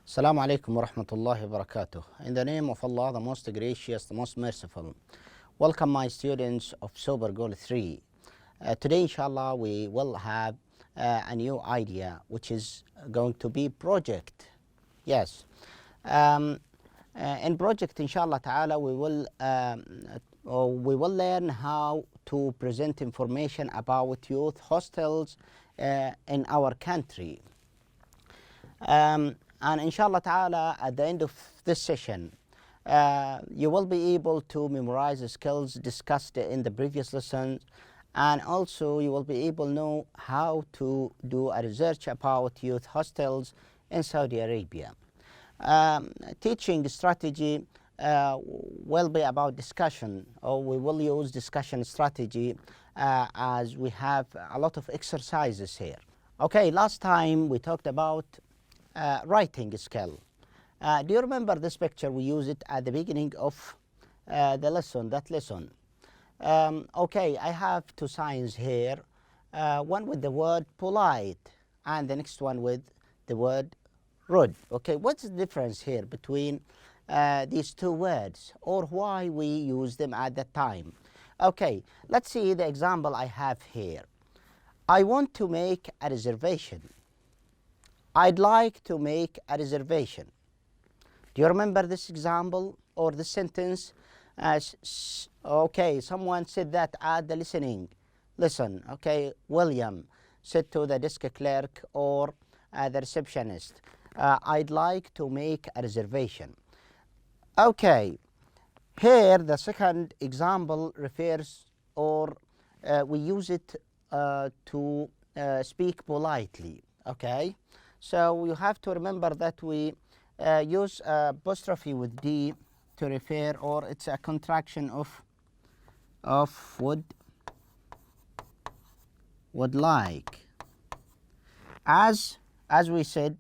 Assalamu alaikum wa rahmatullahi wa barakatuh. In the name of Allah, the most gracious, the most merciful. Welcome my students of Sober Goal 3. Today inshallah we will have a new idea which is going to be project. Yes. In project inshallah ta'ala we will learn how to present information about youth hostels in our country. And inshallah ta'ala at the end of this session you will be able to memorize the skills discussed in the previous lessons, and also you will be able to know how to do a research about youth hostels in Saudi Arabia. Teaching strategy will be about discussion, or we will use discussion strategy as we have a lot of exercises here. Okay, last time we talked about writing skill. Do you remember this picture? We use it at the beginning of the lesson, that lesson. Okay, I have two signs here, one with the word polite and the next one with the word rude. Okay, what's the difference here between these two words, or why we use them at that time? Okay, let's see the example I have here. I want to make a reservation. I'd like to make a reservation. Do you remember this example or this sentence? Okay, someone said that at the listening. Listen, okay, William said to the desk clerk or the receptionist, I'd like to make a reservation. Okay, here the second example refers, or we use it to speak politely, okay? So you have to remember that we use apostrophe with D to refer, or it's a contraction of would like. As we said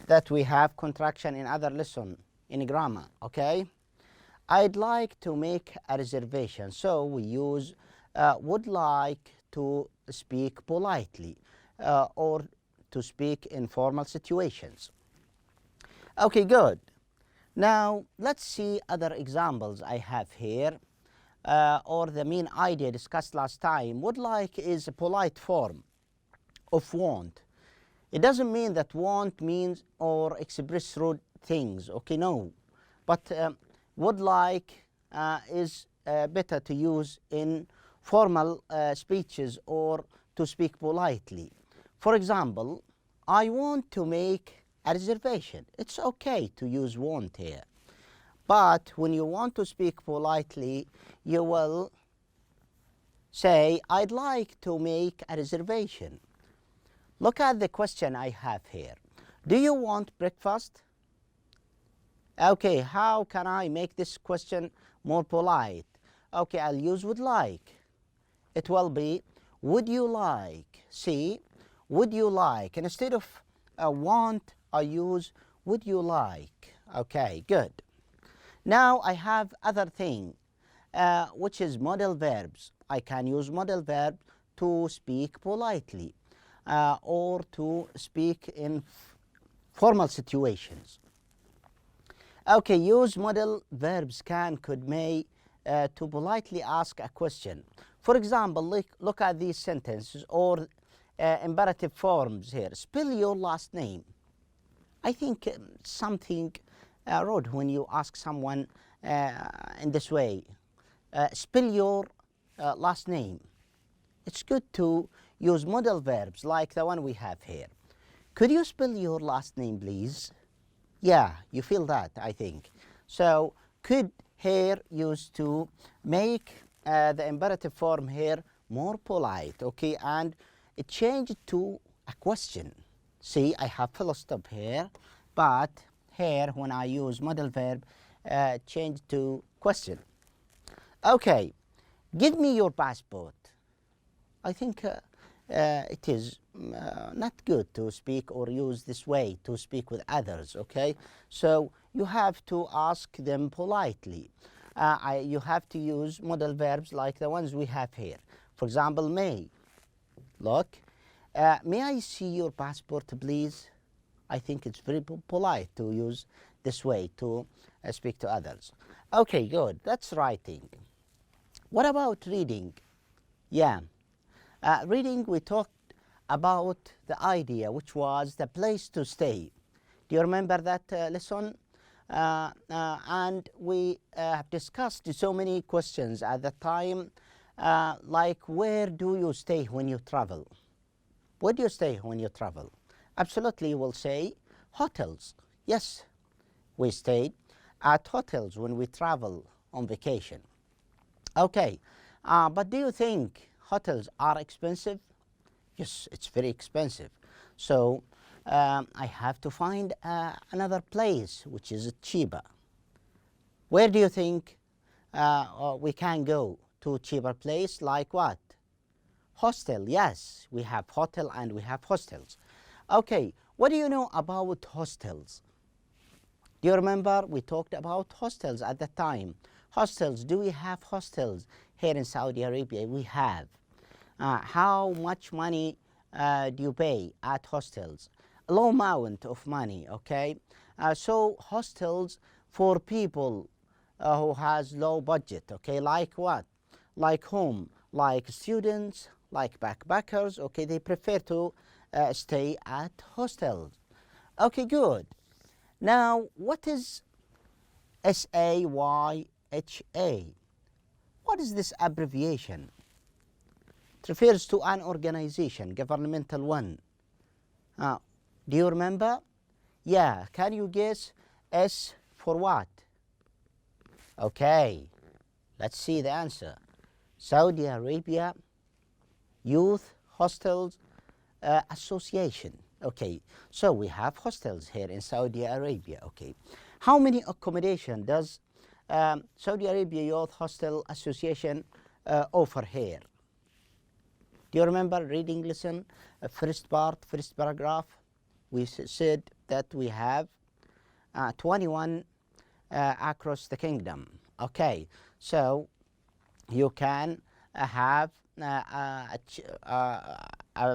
that we have contraction in other lesson in grammar, okay? I'd like to make a reservation. So we use would like to speak politely. Or to speak in formal situations. Okay, good. Now let's see other examples I have here, or the main idea discussed last time. Would like is a polite form of want. It doesn't mean that want means or express rude things, okay, no. But would like is better to use in formal speeches or to speak politely. For example, I want to make a reservation. It's okay to use want here. But when you want to speak politely, you will say, I'd like to make a reservation. Look at the question I have here. Do you want breakfast? Okay, how can I make this question more polite? Okay, I'll use would like. It will be, would you like? See? Would you like? And instead of want, I use would you like. Okay, good. Now I have other thing, which is modal verbs. I can use modal verb to speak politely or to speak in formal situations. Okay, use modal verbs can, could, may to politely ask a question. For example, look at these sentences or imperative forms here. Spell your last name. I think something rude when you ask someone in this way. Spell your last name. It's good to use modal verbs like the one we have here. Could you spell your last name, please? Yeah, you feel that, I think. So could here used to make the imperative form here more polite, okay, and it changed to a question. See, I have full stop here, but here when I use modal verb, changed to question. Okay, give me your passport. I think it is not good to speak or use this way to speak with others, okay? So you have to ask them politely. You have to use modal verbs like the ones we have here. For example, may. Look, may I see your passport, please? I think it's very polite to use this way to speak to others. Okay, good. That's writing. What about reading? Yeah. Reading, we talked about the idea, which was the place to stay. Do you remember that lesson? And we have discussed so many questions at the time, like where do you stay when you travel? Where do you stay when you travel? Absolutely, we'll say hotels. Yes, we stayed at hotels when we travel on vacation. Okay, but do you think hotels are expensive? Yes, it's very expensive. So I have to find another place which is cheaper. Where do you think we can go to a cheaper place, like what? Hostel. Yes, we have hotel and we have hostels. Okay, what do you know about hostels? Do you remember we talked about hostels at the time? Hostels, do we have hostels here in Saudi Arabia? We have. How much money do you pay at hostels? A low amount of money, okay? So hostels for people who has low budget, okay? Like what? Like whom? Like students, like backpackers, okay? They prefer to stay at hostels. Okay, good. Now, what is SAYHA? What is this abbreviation? It refers to an organization, governmental one. Do you remember? Yeah, can you guess S for what? Okay, let's see the answer. Saudi Arabia Youth Hostels Association. Okay, so we have hostels here in Saudi Arabia. Okay, how many accommodation does Saudi Arabia Youth Hostel Association offer here? Do you remember reading lesson, first part, first paragraph? We said that we have 21 across the kingdom. Okay, so you can have a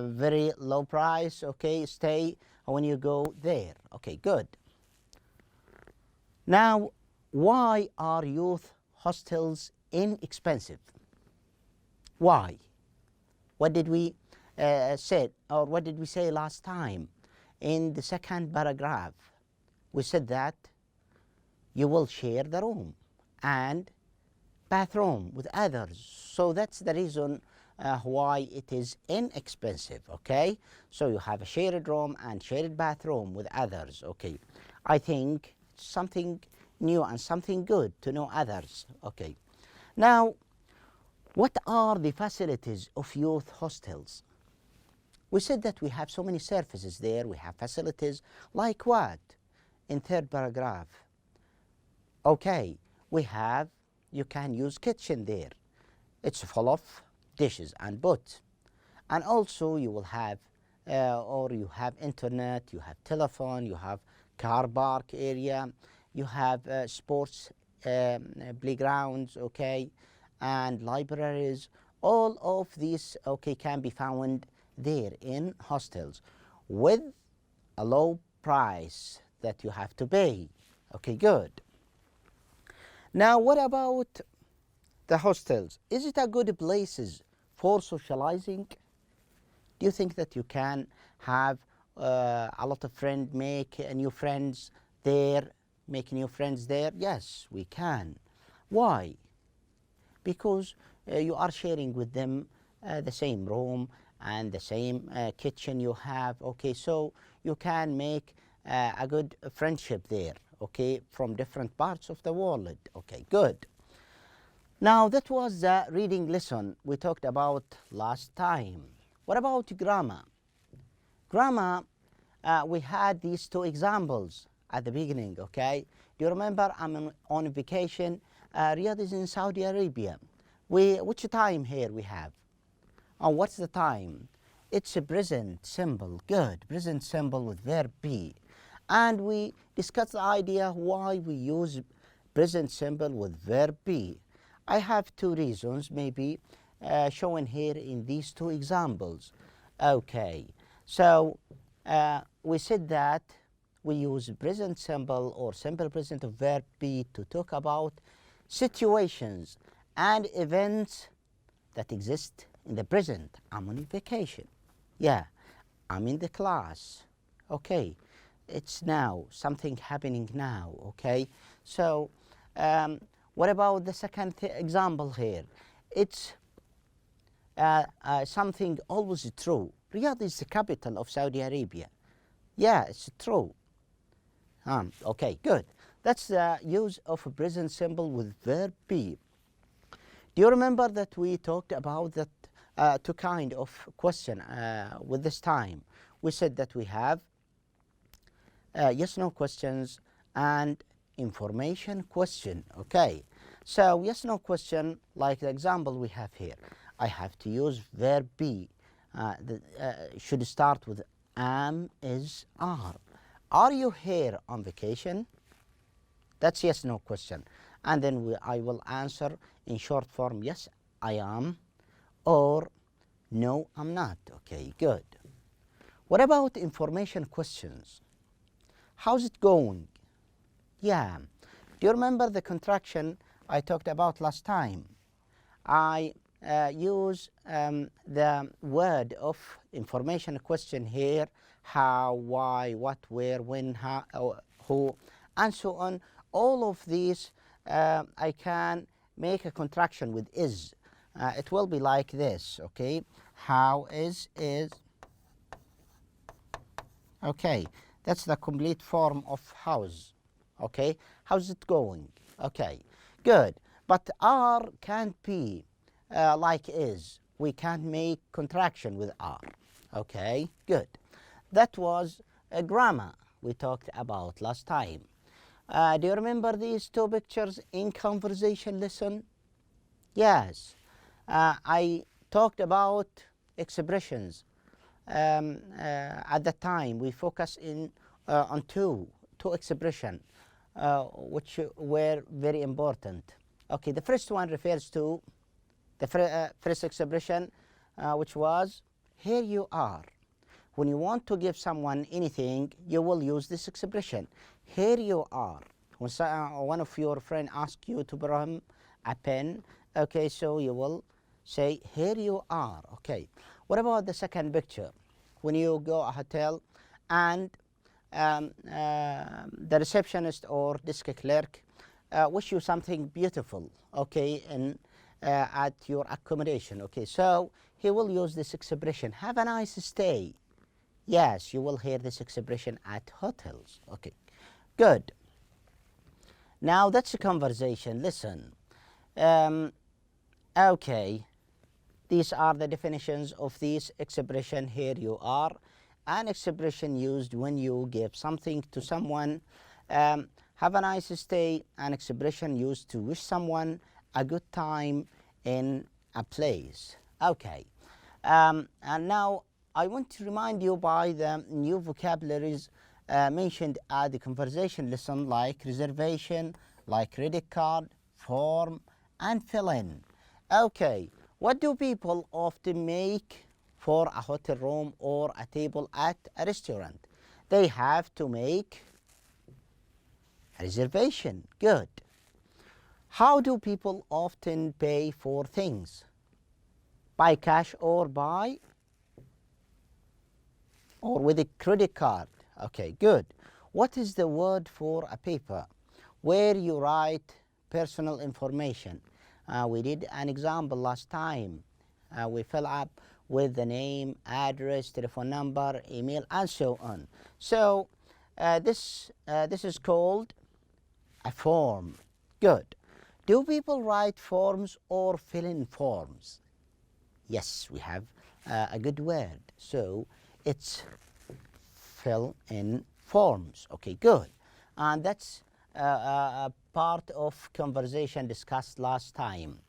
very low price, okay, stay when you go there. Okay, good. Now, why are youth hostels inexpensive? Why? What did we say, or what did we say last time? In the second paragraph, we said that you will share the room and bathroom with others. So that's the reason why it is inexpensive, okay? So you have a shared room and shared bathroom with others, okay? I think something new and something good to know others, okay? Now, what are the facilities of youth hostels? We said that we have so many services there. We have facilities like what? In third paragraph. Okay, we have, you can use kitchen there. It's full of dishes and pots. And also you will have, or you have internet, you have telephone, you have car park area, you have sports playgrounds, okay, and libraries. All of these, okay, can be found there in hostels with a low price that you have to pay. Okay, good. Now, what about the hostels? Is it a good places for socializing? Do you think that you can have a lot of friends, make new friends there, make new friends there? Yes, we can. Why? Because you are sharing with them the same room and the same kitchen you have, okay, so you can make a good friendship there, okay, from different parts of the world. Okay, good. Now that was the reading lesson we talked about last time. What about grammar? Grammar, we had these two examples at the beginning, okay? Do you remember I'm on vacation? Riyadh is in Saudi Arabia. Which time here we have? Oh, what's the time? It's a present simple. Good. Present simple with verb be. And we discussed the idea why we use present simple with verb be. I have two reasons maybe shown here in these two examples. Okay. So we said that we use present simple or simple present of verb be to talk about situations and events that exist in the present. I'm on vacation. Yeah, I'm in the class. Okay, it's now, something happening now. Okay, so what about the second example here? It's something always true. Riyadh is the capital of Saudi Arabia. Yeah, it's true. Okay, good. That's the use of a present simple with verb be. Do you remember that we talked about that two kind of question with this time? We said that we have yes/no questions and information question. Okay, so yes/no question, like the example we have here, I have to use verb be. Should start with am, is, are. Are you here on vacation? That's yes/no question. And then I will answer in short form, yes, I am, or no, I'm not. Okay, good. What about information questions? How's it going? Yeah. Do you remember the contraction I talked about last time? I use the word of information question here, how, why, what, where, when, how, who, and so on. All of these I can make a contraction with is. It will be like this, okay? How is. Okay, that's the complete form of how's. Okay, how's it going? Okay, good. But are can't be like is. We can't make contraction with are. Okay, good. That was a grammar we talked about last time. Do you remember these two pictures in conversation lesson? Yes. I talked about expressions. At that time, we focus on two expressions, which were very important. Okay, the first one refers to the first expression, which was here you are. When you want to give someone anything, you will use this expression. Here you are. When one of your friends asks you to borrow him a pen, okay, so you will say here you are. Okay. What about the second picture? When you go a hotel and the receptionist or desk clerk wish you something beautiful, okay, at your accommodation. Okay, so he will use this expression, have a nice stay. Yes, you will hear this expression at hotels. Okay, good. Now that's a conversation. Listen. Okay, these are the definitions of this expression. Here you are. An expression used when you give something to someone. Have a nice stay. An expression used to wish someone a good time in a place. Okay, and now I want to remind you by the new vocabularies mentioned at the conversation lesson, like reservation, like credit card, form, and fill in. Okay, what do people often make for a hotel room or a table at a restaurant? They have to make a reservation. Good. How do people often pay for things? By cash or with a credit card? Okay, good. What is the word for a paper where you write personal information? We did an example last time. We fill up with the name, address, telephone number, email, and so on. So this is called a form. Good. Do people write forms or fill in forms? Yes, we have a good word. So it's fill in forms. Okay, good. And that's a part of conversation discussed last time.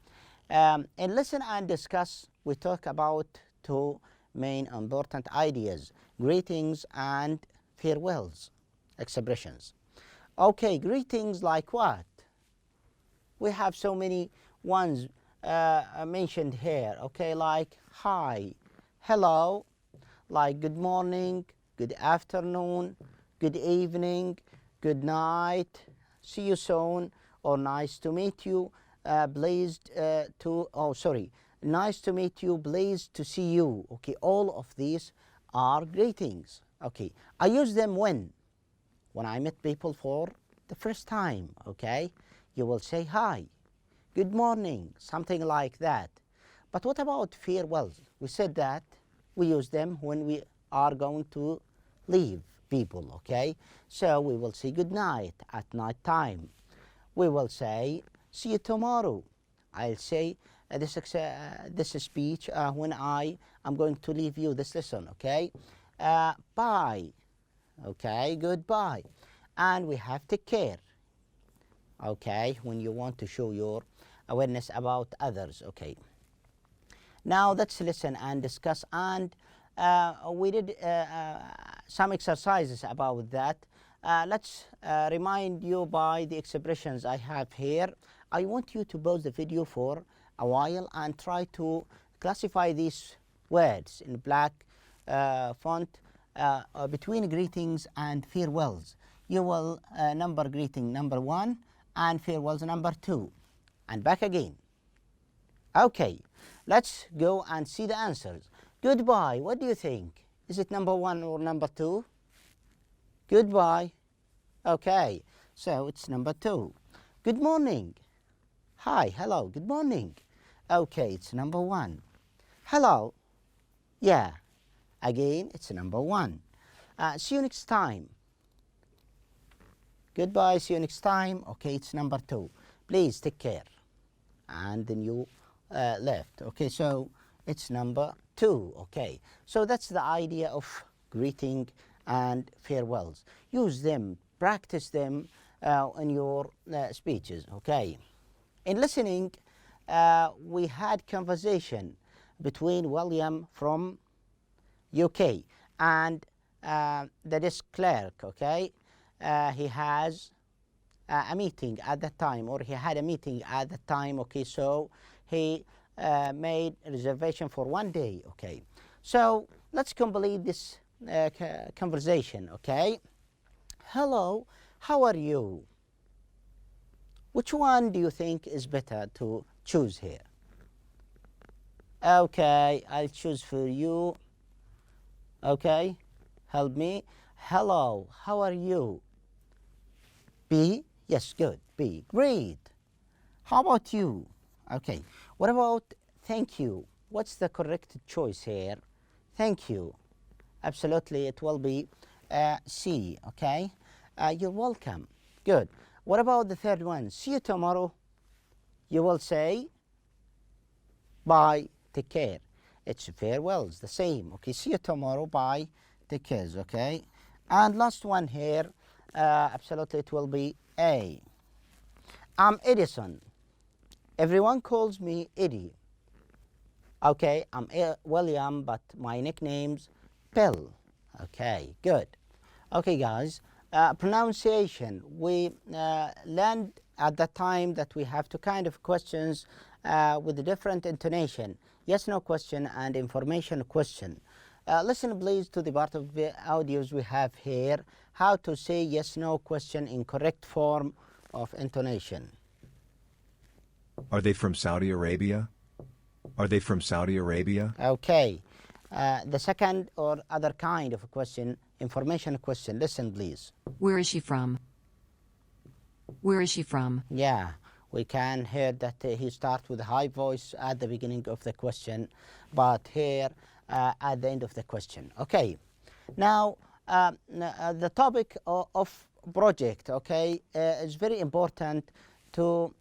In listen and discuss, we talk about two main important ideas: greetings and farewells expressions. Okay, greetings like what? We have so many ones mentioned here. Okay, like hi, hello, like good morning, good afternoon, good evening, good night, see you soon, or nice to meet you, pleased nice to meet you, pleased to see you. Okay, all of these are greetings. Okay, I use them when I meet people for the first time. Okay, you will say hi, good morning, something like that. But what about farewells? We said that we use them when we are going to leave people. Okay, so we will say good night at night time. We will say see you tomorrow. I'll say this speech when I am going to leave you this lesson. Okay, bye. Okay, goodbye. And we have take care. Okay, when you want to show your awareness about others. Okay, now let's listen and discuss, and we did some exercises about that. Let's remind you by the expressions I have here. I want you to pause the video for a while and try to classify these words in black font between greetings and farewells. You will number greeting number 1 and farewells number 2, and back again. Okay, let's go and see the answers. Goodbye, what do you think? Is it number 1 or number 2? Goodbye. Okay, so it's number 2. Good morning. Hi, hello, good morning. Okay, it's number 1. Hello. Yeah, again, it's number 1. See you next time. Goodbye, see you next time. Okay, it's number 2. Please take care. And then you left. Okay, so it's number 2. Okay, so that's the idea of greeting and farewells. Use them, practice them in your speeches. Okay, in listening, we had conversation between William from UK and the desk clerk. Okay, he has a meeting at that time, or he had a meeting at that time. Okay, so he made a reservation for 1 day. Okay, so let's complete this conversation. Okay, hello, how are you? Which one do you think is better to choose here? Okay, I'll choose for you. Okay, help me. Hello, how are you? B? Yes, good. B. Great. How about you? Okay, what about thank you? What's the correct choice here? Thank you. Absolutely, it will be C. Okay, you're welcome. Good. What about the third one? See you tomorrow. You will say bye, take care. It's farewells, the same. Okay, see you tomorrow, bye, take care. Okay, and last one here, absolutely, it will be A. I'm Edison. Everyone calls me Eddie. Okay, I'm William, but my nickname's Bill. Okay, good. Okay, guys, pronunciation. We learned at the time that we have two kind of questions with a different intonation. Yes, no question and information question. Listen please to the part of the audios we have here, how to say yes, no question in correct form of intonation. Are they from Saudi Arabia? Are they from Saudi Arabia? Okay. The second or other kind of a question, information question. Listen, please. Where is she from? Where is she from? Yeah, we can hear that he starts with a high voice at the beginning of the question, but here at the end of the question. Okay. Now, the topic of project, okay, is very important to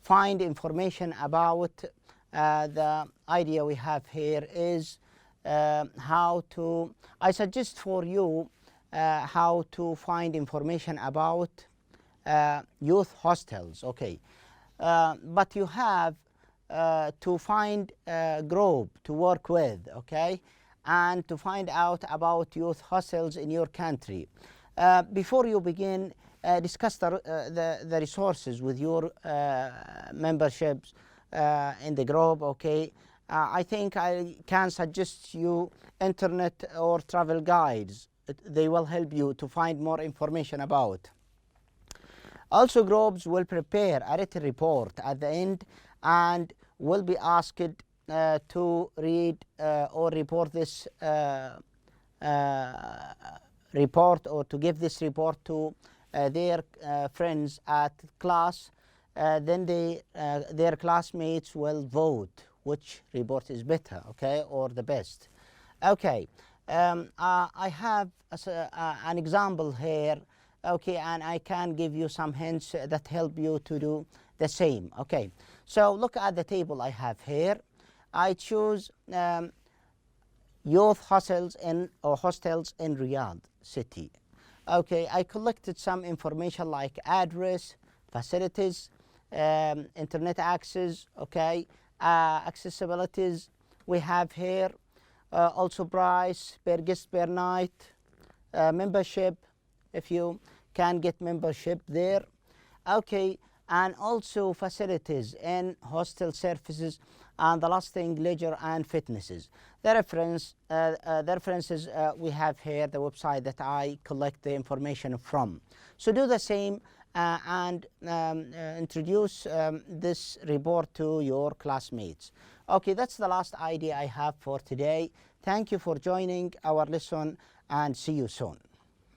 find information about. The idea we have here is how to, I suggest for you how to find information about youth hostels, okay, but you have to find a group to work with, okay, and to find out about youth hostels in your country. Before you begin, discuss the resources with your memberships in the group, okay. I think I can suggest you internet or travel guides they will help you to find more information about. Also, groups will prepare a written report at the end and will be asked to read or report this report, or to give this report to their friends at class. Then their classmates will vote which report is better, okay, or the best. Okay, I have an example here, okay, and I can give you some hints that help you to do the same. Okay, so look at the table I have here. I choose youth hostels in Riyadh city. Okay, I collected some information like address, facilities, internet access, okay, accessibilities we have here, also price per guest per night, membership, if you can get membership there, okay, and also facilities and hostel services, and the last thing, leisure and fitnesses. The references we have here, the website that I collect the information from. So do the same and introduce this report to your classmates. Okay, that's the last idea I have for today. Thank you for joining our lesson, and see you soon.